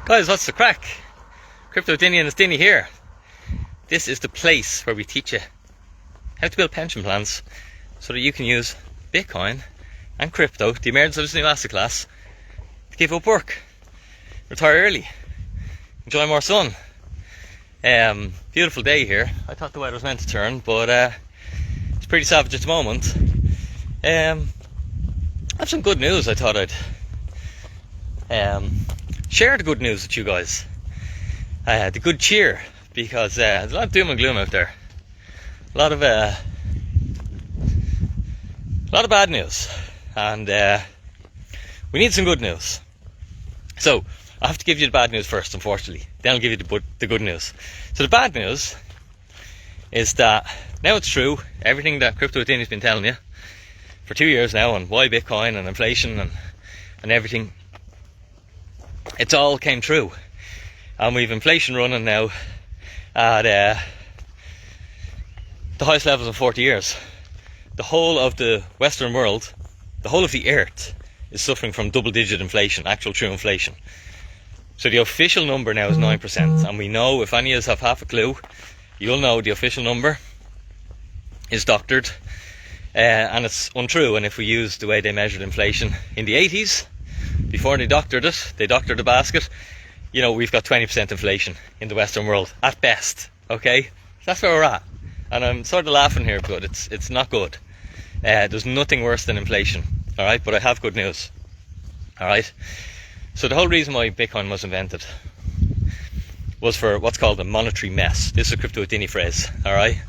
Guys, what's the crack? Crypto Dinny and it's Dinny here. This is the place where we teach you how to build pension plans so that you can use Bitcoin and crypto, the emergence of this new asset class, to give up work, retire early, enjoy more sun. Beautiful day here. I thought the weather was meant to turn, but it's pretty savage at the moment. I have some good news. I thought I'd share the good news with you guys. The good cheer, because there's a lot of doom and gloom out there. A lot of bad news, and we need some good news. So I have to give you the bad news first, unfortunately. Then I'll give you the good news. So the bad news is that now it's true. Everything that Crypto Dinny's been telling you for 2 years now on why Bitcoin and inflation and everything, it's all came true. And we've inflation running now at the highest levels in 40 years. The whole of the Western world, the whole of the earth, is suffering from double-digit inflation, actual true inflation. So the official number now is 9%, and we know, if any of us have half a clue, you'll know the official number is doctored, and it's untrue. And if we use the way they measured inflation in the 80s, before they doctored the basket, you know, we've got 20% inflation in the Western world, at best, okay? That's where we're at. And I'm sort of laughing here, but it's not good. There's nothing worse than inflation, alright? But I have good news, alright? So the whole reason why Bitcoin was invented was for what's called a monetary mess. This is a Crypto Dinny phrase, alright?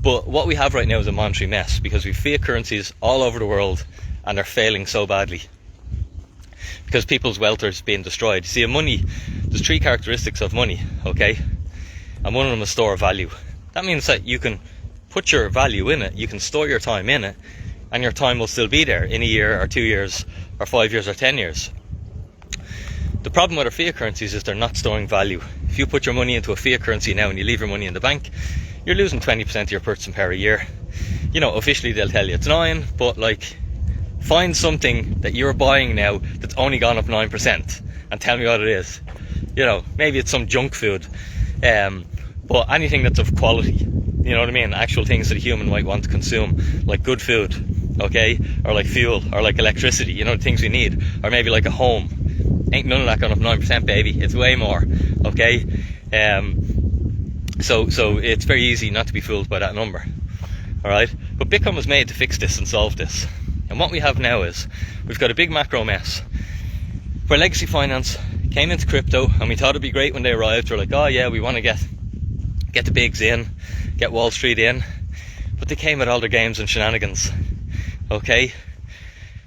But what we have right now is a monetary mess, because we have fiat currencies all over the world and they're failing so badly because people's wealth is being destroyed. See, money, there's 3 characteristics of money, okay? And one of them is store of value. That means that you can put your value in it, you can store your time in it, and your time will still be there in a year or 2 years or 5 years or 10 years. The problem with our fiat currencies is they're not storing value. If you put your money into a fiat currency now and you leave your money in the bank, you're losing 20% of your purchasing power a year. You know, officially they'll tell you it's 9, but like, find something that you're buying now that's only gone up 9% and tell me what it is. You know, maybe it's some junk food, but anything that's of quality, you know what I mean? Actual things that a human might want to consume, like good food, okay? Or like fuel, or like electricity, you know, the things we need. Or maybe like a home. Ain't none of that gone up 9%, baby. It's way more, okay? So it's very easy not to be fooled by that number, alright? But Bitcoin was made to fix this and solve this. And what we have now is, we've got a big macro mess where legacy finance came into crypto, and we thought it'd be great when they arrived. We're like, oh yeah, we want to get the bigs in, get Wall Street in. But they came with all their games and shenanigans, okay?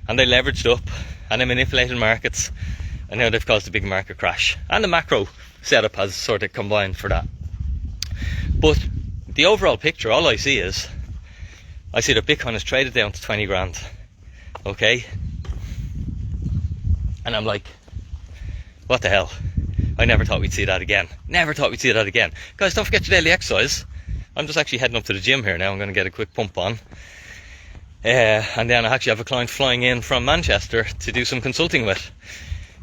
And they leveraged up, and they manipulated markets, and now they've caused a big market crash. And the macro setup has sort of combined for that. But the overall picture, all I see is, I see that Bitcoin is traded down to 20 grand, okay? And I'm like, what the hell? I never thought we'd see that again. Never thought we'd see that again. Guys, don't forget your daily exercise. I'm just actually heading up to the gym here now. I'm going to get a quick pump on. And then I actually have a client flying in from Manchester to do some consulting with.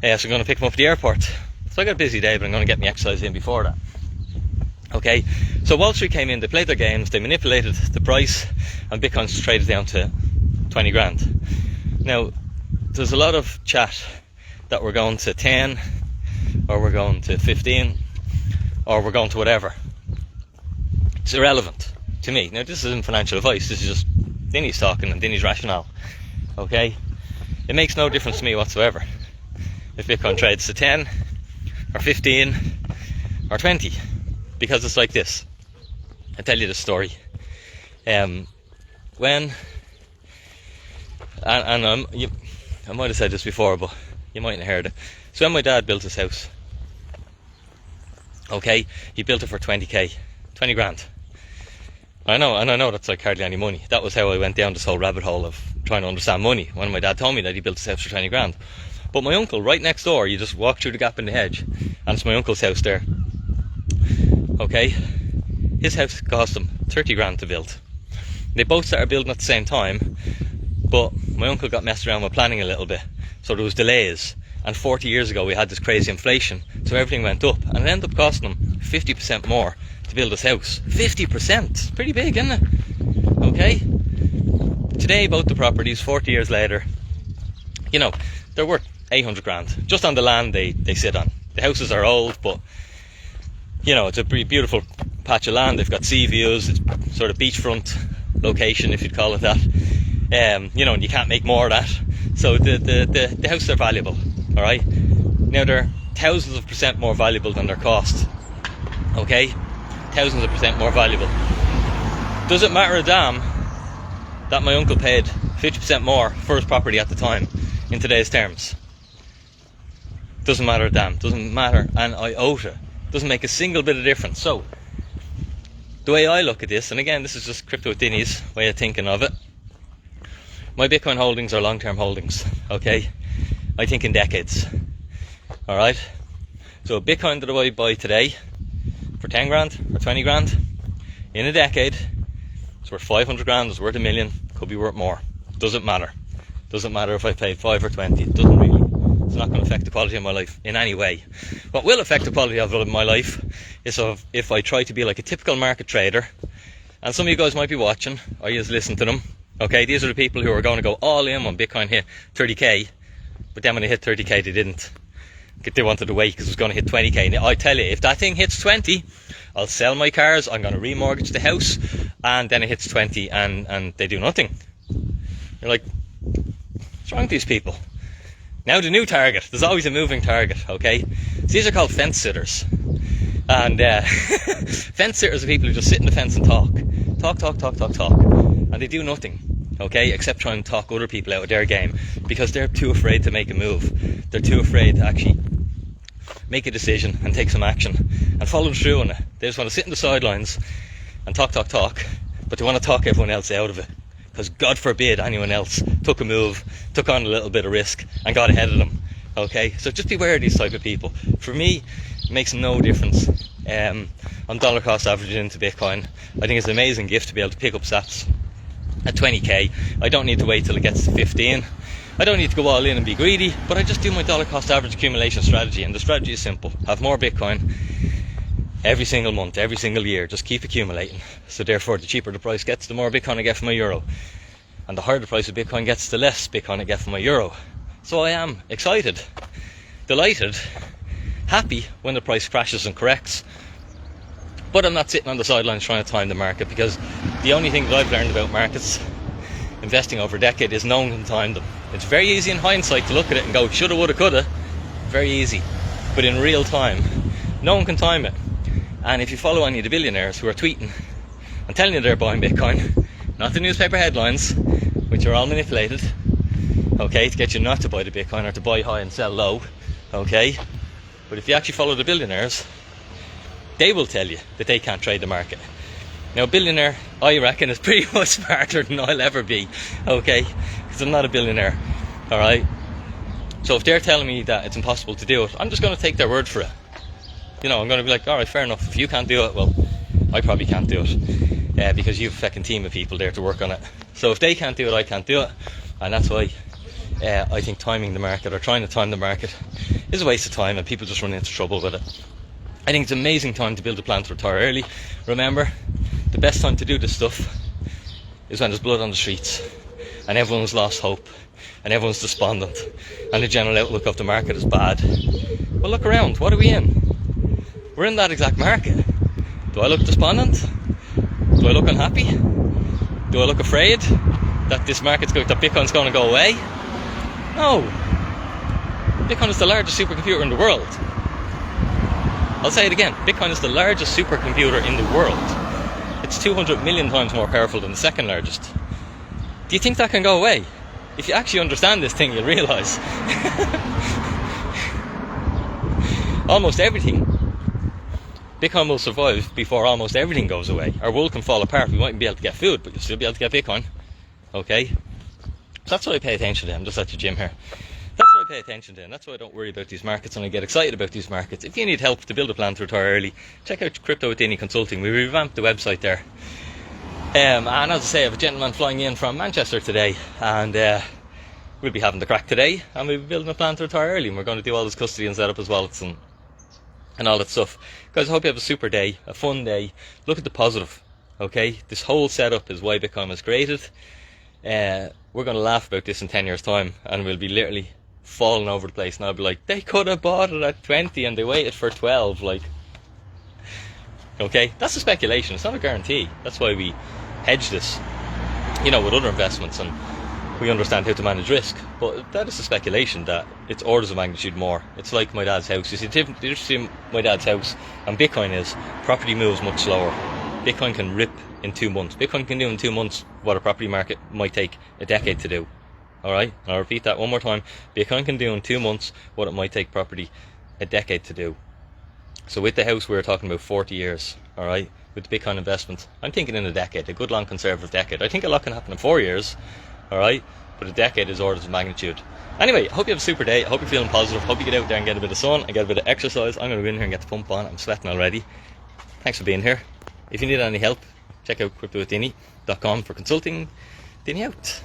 So I'm going to pick him up at the airport. So I got a busy day, but I'm going to get my exercise in before that. Okay, so Wall Street came in, they played their games, they manipulated the price, and Bitcoin's traded down to 20 grand. Now, there's a lot of chat that we're going to 10, or we're going to 15, or we're going to whatever. It's irrelevant to me. Now, this isn't financial advice, this is just Dinny's talking and Dinny's rationale, okay? It makes no difference to me whatsoever if Bitcoin trades to 10, or 15, or 20. Because it's like this. I'll tell you the story. I might have said this before, but you mightn't have heard it. So when my dad built his house, okay, he built it for 20k, 20 grand. I know that's like hardly any money. That was how I went down this whole rabbit hole of trying to understand money, when my dad told me that he built his house for 20 grand. But my uncle, right next door, you just walk through the gap in the hedge, and it's my uncle's house there. Okay, his house cost him 30 grand to build. They both started building at the same time, but my uncle got messed around with planning a little bit, so there was delays, And 40 years ago we had this crazy inflation, so everything went up, and it ended up costing them 50% more to build this house. 50%, pretty big, isn't it? Okay. Today, both the properties, 40 years later, you know, they're worth 800 grand just on the land they sit on. The houses are old, but you know, it's a pretty beautiful patch of land. They've got sea views. It's sort of beachfront location, if you'd call it that. You know, and you can't make more of that. So the houses are valuable. All right. Now they're thousands of percent more valuable than their cost. Okay, thousands of percent more valuable. Does it matter a damn that my uncle paid 50% more for his property at the time in today's terms? Doesn't matter a damn. Doesn't matter an iota. Doesn't make a single bit of difference. So the way I look at this, and again, this is just Crypto Dinny's way of thinking of it. My Bitcoin holdings are long-term holdings. Okay, I think in decades. All right. So a Bitcoin that I buy today for 10 grand or 20 grand, in a decade, it's worth 500 grand, it's worth $1 million, could be worth more. Doesn't matter. Doesn't matter if I paid 5 or 20. It doesn't really. It's not going to affect the quality of my life in any way. What will affect the quality of my life is if I try to be like a typical market trader, and some of you guys might be watching, or you just listen to them. Okay, these are the people who are going to go all in when Bitcoin hit 30k, but then when it hit 30k they didn't. They wanted to wait because it was going to hit 20k. And I tell you, if that thing hits 20, I'll sell my cars, I'm going to remortgage the house, and then it hits 20 and they do nothing. You're like, what's wrong with these people? Now the new target. There's always a moving target, okay? So these are called fence sitters. And fence sitters are people who just sit in the fence and talk. Talk. And they do nothing, okay? Except try and talk other people out of their game because they're too afraid to make a move. They're too afraid to actually make a decision and take some action and follow through on it. They just want to sit in the sidelines and talk, but they want to talk everyone else out of it. Because God forbid anyone else took a move, took on a little bit of risk and got ahead of them. Okay, so just beware of these type of people. For me, it makes no difference. I'm dollar cost averaging into Bitcoin. I think it's an amazing gift to be able to pick up sats at 20k. I don't need to wait till it gets to 15. I don't need to go all in and be greedy, but I just do my dollar cost average accumulation strategy, and the strategy is simple. Have more Bitcoin every single month, every single year. Just keep accumulating. So therefore, the cheaper the price gets, the more Bitcoin I get for my euro. And the higher the price of Bitcoin gets, the less Bitcoin I get for my euro. So I am excited, delighted, happy when the price crashes and corrects. But I'm not sitting on the sidelines trying to time the market, because the only thing that I've learned about markets, investing over a decade, is no one can time them. It's very easy in hindsight to look at it and go, shoulda, woulda, coulda. Very easy. But in real time, no one can time it. And if you follow any of the billionaires who are tweeting and telling you they're buying Bitcoin, not the newspaper headlines, which are all manipulated, okay, to get you not to buy the Bitcoin or to buy high and sell low, okay? But if you actually follow the billionaires, they will tell you that they can't trade the market. Now, a billionaire, I reckon, is pretty much smarter than I'll ever be, okay? Because I'm not a billionaire, alright? So if they're telling me that it's impossible to do it, I'm just going to take their word for it. You know, I'm going to be like, alright, fair enough. If you can't do it, well, I probably can't do it. Because you have a fucking team of people there to work on it. So if they can't do it, I can't do it. And that's why I think timing the market, or trying to time the market, is a waste of time, and people just run into trouble with it. I think it's an amazing time to build a plan to retire early. Remember, the best time to do this stuff is when there's blood on the streets and everyone's lost hope and everyone's despondent and the general outlook of the market is bad. Well, look around. What are we in? We're in that exact market. Do I look despondent? Do I look unhappy? Do I look afraid that this market's that Bitcoin's going to go away? No. Bitcoin is the largest supercomputer in the world. I'll say it again. Bitcoin is the largest supercomputer in the world. It's 200 million times more powerful than the second largest. Do you think that can go away? If you actually understand this thing, you'll realise almost everything. Bitcoin will survive before almost everything goes away. Our world can fall apart. We mightn't be able to get food, but you'll still be able to get Bitcoin. Okay? So that's what I pay attention to. I'm just at the gym here. That's what I pay attention to, and that's why I don't worry about these markets and I get excited about these markets. If you need help to build a plan to retire early, check out Crypto with Dinny Consulting. We revamped the website there. And as I say, I have a gentleman flying in from Manchester today, and we'll be having the crack today, and we'll be building a plan to retire early, and we're going to do all this custody and setup as well, and all that stuff. Guys, I hope you have a super day, a fun day. Look at the positive, okay? This whole setup is why Bitcoin was created. We're going to laugh about this in 10 years time, and we'll be literally falling over the place, and I'll be like, they could have bought it at 20 and they waited for 12, like, okay? That's a speculation, it's not a guarantee. That's why we hedge this, with other investments, and we understand how to manage risk. But that is a speculation that it's orders of magnitude more. It's like my dad's house. You see, the difference between my dad's house and Bitcoin is property moves much slower. Bitcoin can rip in 2 months. Bitcoin can do in 2 months what a property market might take a decade to do. Alright? I'll repeat that one more time. Bitcoin can do in 2 months what it might take property a decade to do. So with the house, we're talking about 40 years. Alright? With the Bitcoin investment, I'm thinking in a decade, a good long conservative decade. I think a lot can happen in 4 years. Alright? But a decade is orders of magnitude. Anyway, I hope you have a super day. I hope you're feeling positive. I hope you get out there and get a bit of sun and get a bit of exercise. I'm going to go in here and get the pump on. I'm sweating already. Thanks for being here. If you need any help, check out cryptowithdini.com for consulting. Dini out.